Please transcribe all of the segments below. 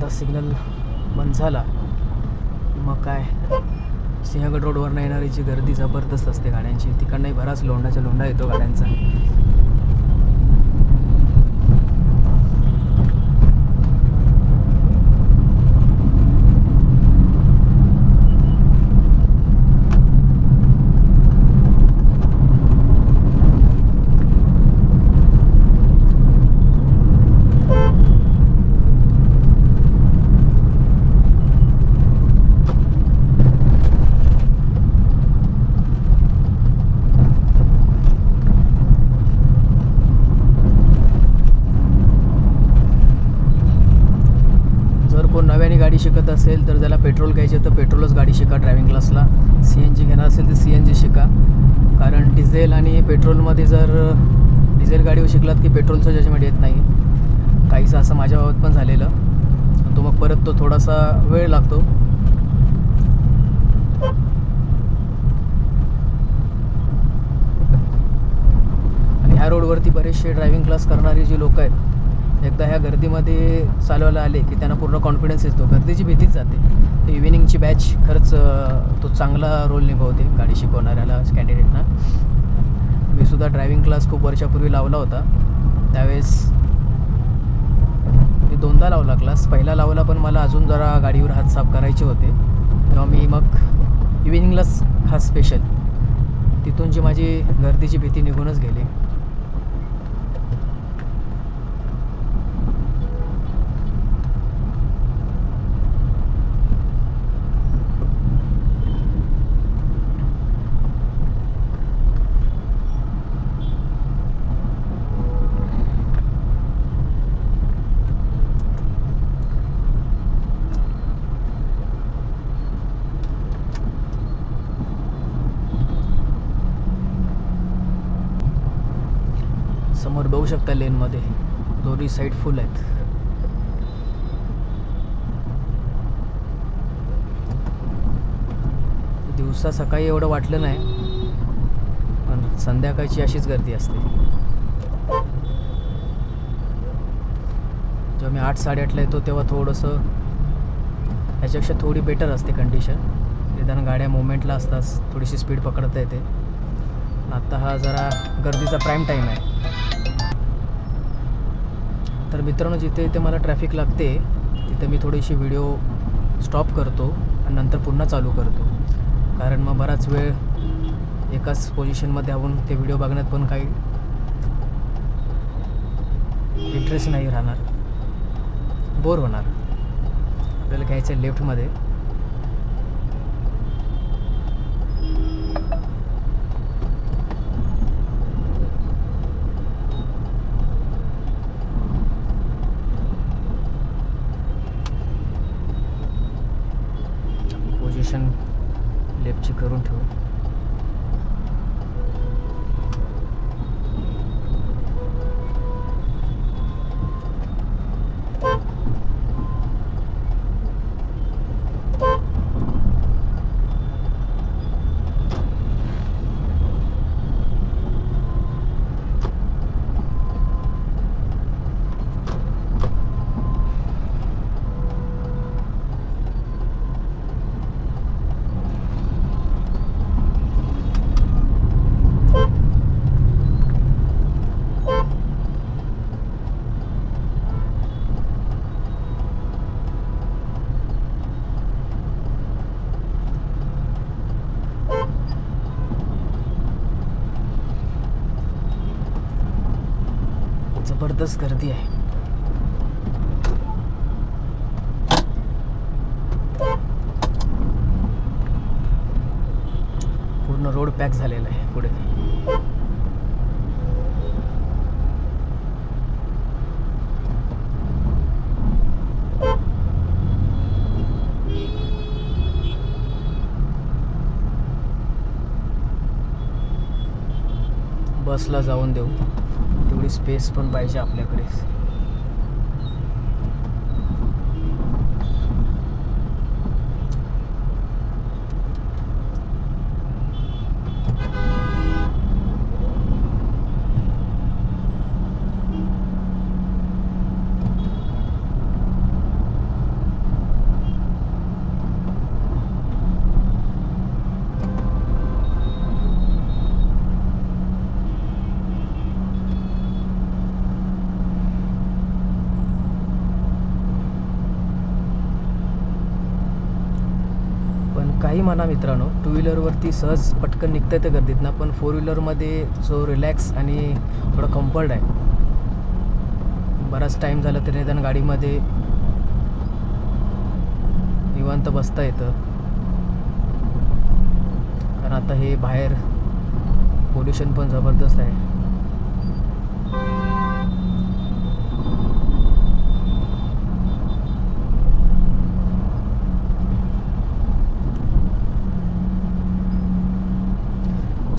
एकदा सिग्नल बंद झाला मग काय सिंहगड रोडवरनं येणारी जी गर्दी जबरदस्त असते गाड्यांची, तिकडनंही बराच लोंढाच्या लोंढा येतो गाड्यांचा. गाडी शिकत असेल तर ज्याला पेट्रोल घ्यायचे तर पेट्रोलच गाडी शिका ड्रायव्हिंग क्लासला. CNG घेणार असेल तर CNG शिका, कारण डिझेल आणि पेट्रोलमध्ये जर डिझेल गाडीवर शिकलात की पेट्रोलचं जजमेंट येत नाही. काहीसं असं माझ्या बाबत पण झालेलं, तो मग परत तो थोडासा वेळ लागतो. आणि ह्या रोडवरती बरेचसे ड्रायव्हिंग क्लास करणारी जी लोक आहेत, एकदा ह्या गर्दीमध्ये चालवायला आले की त्यांना पूर्ण कॉन्फिडन्स येतो, गर्दीची भीतीच जाते. तर इव्हिनिंगची बॅच खरंच तो चांगला रोल निभावते गाडी शिकवणाऱ्याला कॅन्डिडेटना. मी सुद्धा ड्रायव्हिंग क्लास खूप वर्षापूर्वी लावला होता. त्यावेळेस मी 2दा लावला क्लास. पहिला लावला पण मला अजून जरा गाडीवर हात साफ करायचे होते, तेव्हा मी मग इव्हिनिंगलाच खास स्पेशल. तिथून जी माझी गर्दीची भीती निघूनच गेली. समोर बघू शकता लेनमध्ये दोन्ही साईड फुल आहेत. दिवसा सकाळी एवढं वाटलं नाही, पण संध्याकाळची अशीच गर्दी असते. जेव्हा मी 8-8:30ला येतो तेव्हा थोडंसं ह्याच्यापेक्षा थोडी बेटर असते कंडिशन. निदान गाड्या मुवमेंटला असतात, थोडीशी स्पीड पकडता येते. आता हा जरा गर्दीचा प्राईम टाईम आहे. तर मित्रांनो, जिथे इथे मला ट्रॅफिक लागते तिथे मी थोडीशी व्हिडिओ स्टॉप करतो आणि नंतर पुन्हा चालू करतो, कारण मग बराच वेळ एकाच पोझिशनमध्ये आपण ते व्हिडिओ बघण्यात पण काही इंटरेस्ट नाही राहणार, बोर होणार. आपल्याला घ्यायचं आहे लेफ्टमध्ये. पोझिशन लेफ्टची करून ठेवू. जबरदस्त गर्दी आहे. पूर्ण रोड पॅक झालेला आहे पुढे. बसला जाऊन देऊ, तेवढी स्पेस पण पाहिजे आपल्याकडे. काही म्हणा मित्रांनो, टू व्हीलरवरती सहज पटकन निघता येतं गर्दीतनं, पण फोर व्हीलरमध्ये जो रिलॅक्स आणि थोडं कम्फर्ट आहे. बराच टाईम झाला तरी निदान गाडीमध्ये निवांत बसता येतं. कारण आता हे बाहेर पोल्युशन पण जबरदस्त आहे.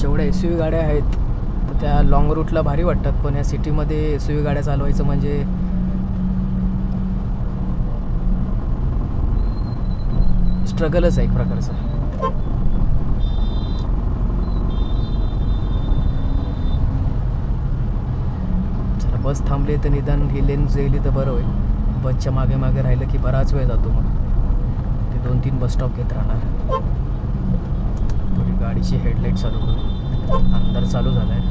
जेवढ्या एस यू व्ही गाड्या आहेत तर त्या लाँग रूटला भारी वाटतात, पण या सिटीमध्ये एस यू व्ही गाड्या चालवायचं म्हणजे स्ट्रगलच आहे एक प्रकारचं. जरा बस थांबली तर निदान ही लेन गेली तर बरं होईल. बसच्या मागे मागे राहिलं की बराच वेळ जातो, मग ते 2-3 बस स्टॉप घेत राहणार. थोडी गाडीची हेडलाईट चालू करू. अंधार चालू झाला आहे.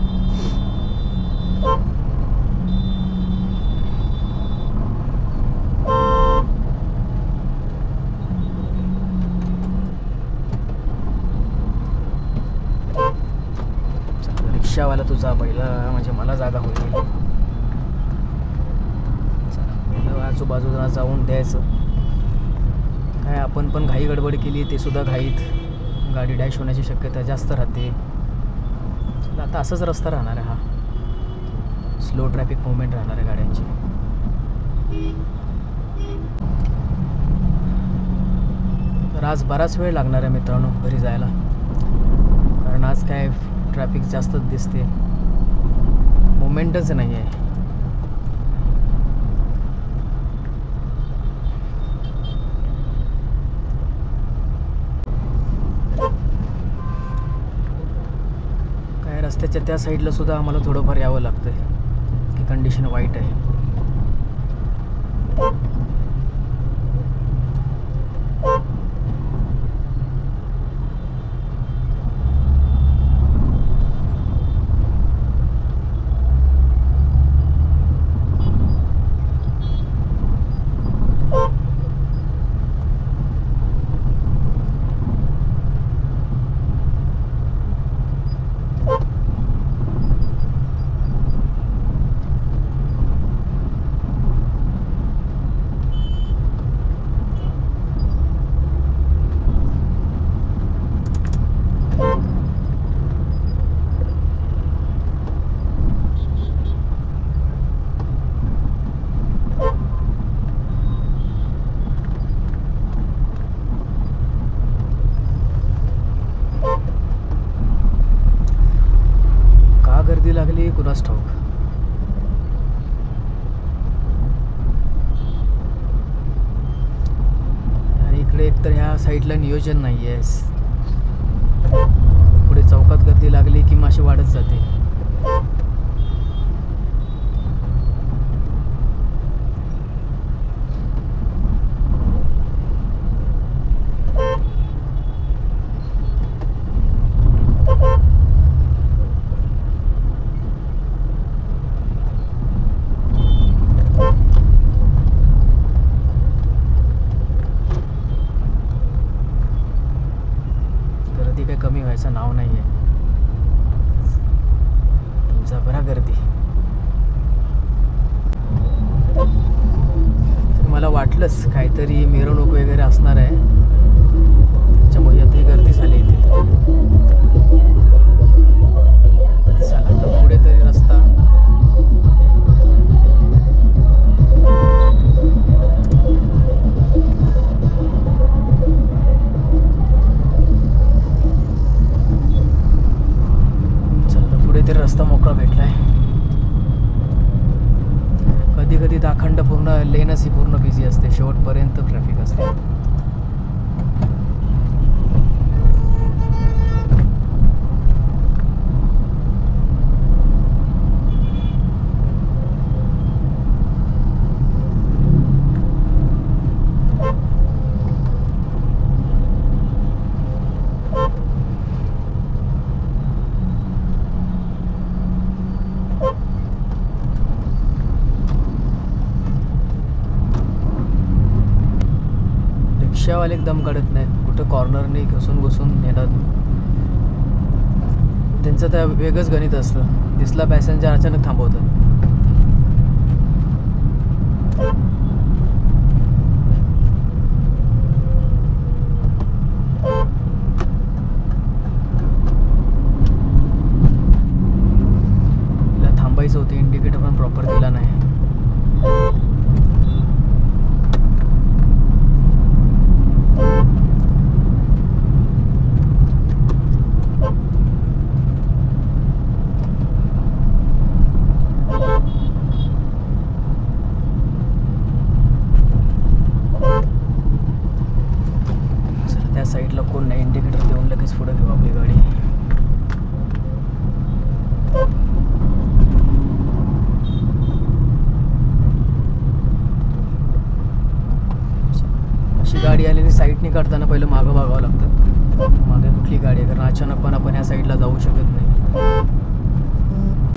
रिक्षावाला तुझा पहिला म्हणजे मला जागा होईल. आजूबाजूला जाऊन द्यायचं काय. आपण पण घाई गडबड केली, ते सुद्धा घाईत गाडी डॅश होण्याची शक्यता जास्त राहते. आता असंच रस्ता राहणार आहे हा. स्लो ट्रॅफिक मुवमेंट राहणार आहे गाड्यांची. तर आज बराच वेळ लागणार आहे मित्रांनो घरी जायला, कारण आज काय ट्रॅफिक जास्तच दिसते, मुवमेंटच नाही आहे. रस्त्याच्या त्या साईडला सुद्धा आम्हाला थोडंफार यावं लागतंय की कंडिशन वाईट आहे. गर्दी लागली कुणास ठाऊक. आणि इकडे एकतर ह्या साईडला नियोजन नाही आहे. पुढे चौकात गर्दी लागली की माशी वाढत जाते. कमी व्हायचं नाव नाही आहे. तुमचा बरा गर्दी. मला वाटलंच काहीतरी मिरवणूक वगैरे असणार आहे, त्याच्यामुळे आता गर्दी झाली इथे. चला तर पुढे तरी रस्ता. रस्ता मोकळा भेटलाय. कधी कधी दाखंड पूर्ण लेनच ही पूर्ण बिझी असते, शेवटपर्यंत ट्रॅफिक असते. रिक्षावाले एकदम काढत नाहीत कुठं कुठं कॉर्नरने घुसून येतात. त्यांचं त्या वेगळंच गणित असतं. दिसला पॅसेंजर अचानक थांबवतात. तिला थांबायचं होतं, इंडिकेटर पण प्रॉपर दिला नाही. त्या साईडला कोण नाही, इंडिकेटर देऊन लगेच पुढे घेऊ आपली गाडी. अशी गाडी आलेली साईडने काढताना पहिलं मागं बघावं लागतं, मागे कुठली गाडी आहे, कारण अचानकपणे आपण ह्या साईडला जाऊ शकत नाही.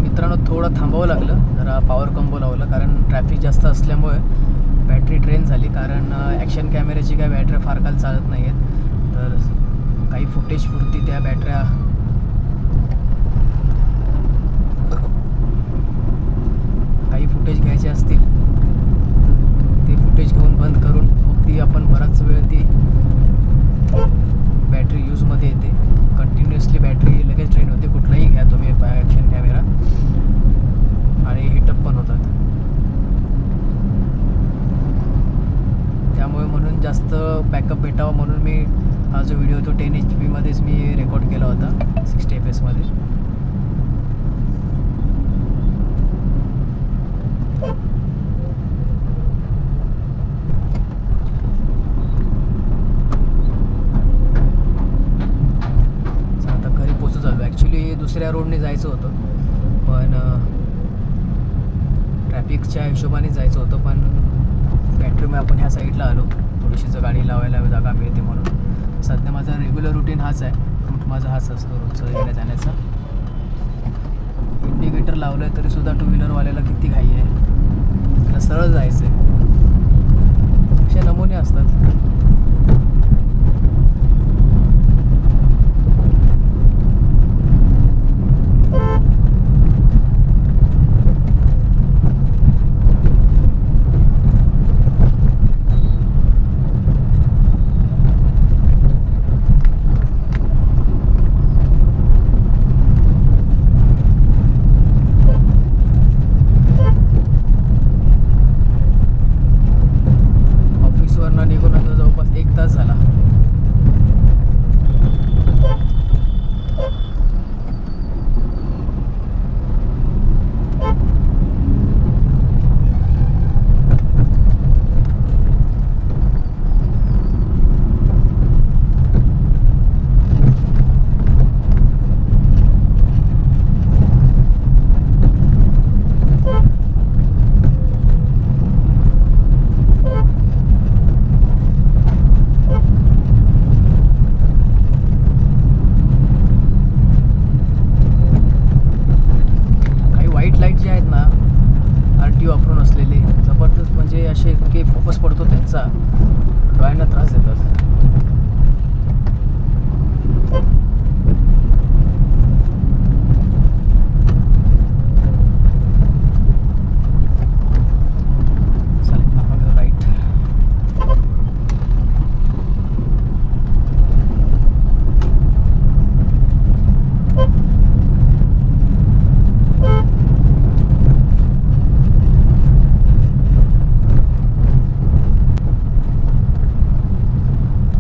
मित्रांनो, थोडं थांबावं लागलं, जरा पॉवर कंबो लावलं, कारण ट्रॅफिक जास्त असल्यामुळे बॅटरी ड्रेन झाली. कारण ॲक्शन कॅमेऱ्याची काय बॅटऱ्या फार काल चालत नाही आहेत, तर काही फुटेज पुरती त्या बॅटऱ्या काही फुटेज घ्यायचे असतील ते फुटेज घेऊन बंद करून मग ती आपण बराच वेळ ती बॅटरी यूजमध्ये येते. कंटिन्युअसली बॅटरी लगेच ड्रेन होते. कुठलाही घ्या तुम्ही ॲक्शन कॅमेरा, आणि हिटअप पण होतात. त्यामुळे म्हणून जास्त बॅकअप भेटावा म्हणून मी हा जो व्हिडिओ तो 10 HP मध्येच मी रेकॉर्ड केला होता, 60 fps मध्ये. आता घरी पोचू चाललो. ॲक्च्युली दुसऱ्या रोडने जायचं होतं, पण ट्रॅफिकच्या हिशोबाने जायचं होतं, पण बॅटरीमुळे आपण ह्या साईडला आलो. थोडीशी गाडी लावायला जागा मिळते म्हणून. सध्या माझा रेग्युलर रुटीन हाच आहे, रूट माझा हाच असतो रोजचा येण्या जाण्याचा. इंडिकेटर लावलं आहे तरीसुद्धा टू व्हीलरवाल्याला किती घाई आहे, त्याला सरळ जायचं आहे. असे नमुने असतात. निघून आता जवळपास 1 तास झाला. म्हणजे असे इतके फोकस पडतो त्यांचा, डोळ्यांना त्रास देतात.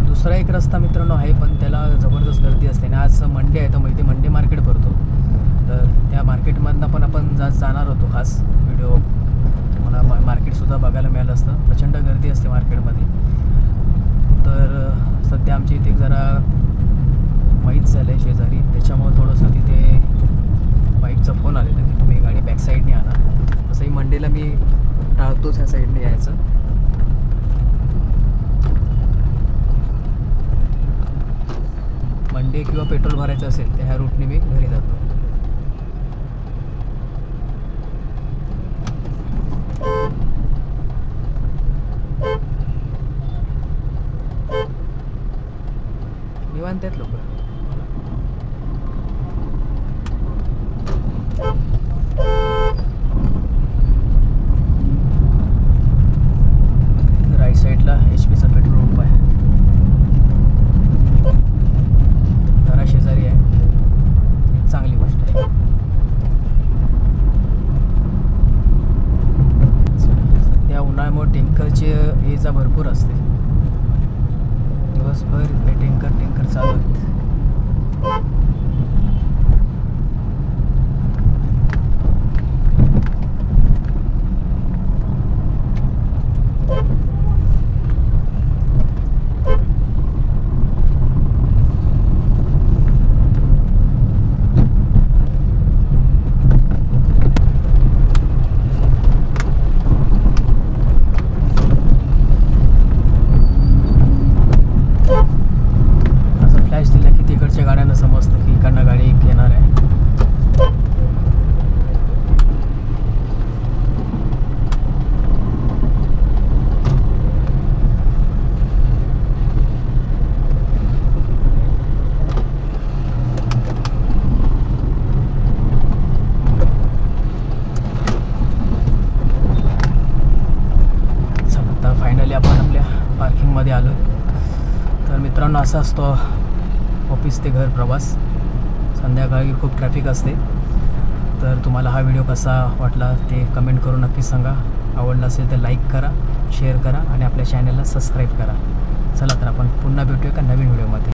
दुसरा एक रस्ता मित्रांनो आहे, पण त्याला जबरदस्त गर्दी असते. आणि आज मंडे आहे, तर माहिती मंडे मार्केट भरतो, तर त्या मार्केटमधनं पण आपण जाणार होतो. खास व्हिडिओ मला मार्केटसुद्धा बघायला मिळालं असतं. प्रचंड गर्दी असते मार्केटमध्ये. तर सध्या आमच्या इथे जरा माहीत झालं आहे शेजारी, त्याच्यामुळं थोडंसं तिथे बाईकचा फोन आलेला की तुम्ही गाडी बॅक साईडने आणा. तसंही मंडेला मी टाळतोच ह्या साईडने यायचं. मंडे किंवा पेट्रोल भरायचं असेल तर ह्या रूटने मी घरी जातो. शांत आहेत लोक. राईट साईडला HP चा पेट्रोल पंप आहे. घराशेजारी आहे, एक चांगली गोष्ट आहे. सध्या उन्हाळ्यामुळे टँकरची ये जा भरपूर असते. दिवसभर हे टँकर चालू आहेत. गाड्यांना समजतं की इकडनं गाडी येणार आहे. चला आता फायनली आपण आपल्या पार्किंगमध्ये आलो. तर मित्रांनो, असा असतो ऑफिस ते घर प्रवास. संध्याकाळी खूप ट्रॅफिक असते. तर तुम्हाला हा व्हिडिओ कसा वाटला ते कमेंट करून नक्कीच सांगा. आवडला असेल तर लाईक करा, शेअर करा आणि आपल्या चॅनलला सबस्क्राईब करा. चला तर आपण पुन्हा भेटूया एका नवीन व्हिडिओमध्ये.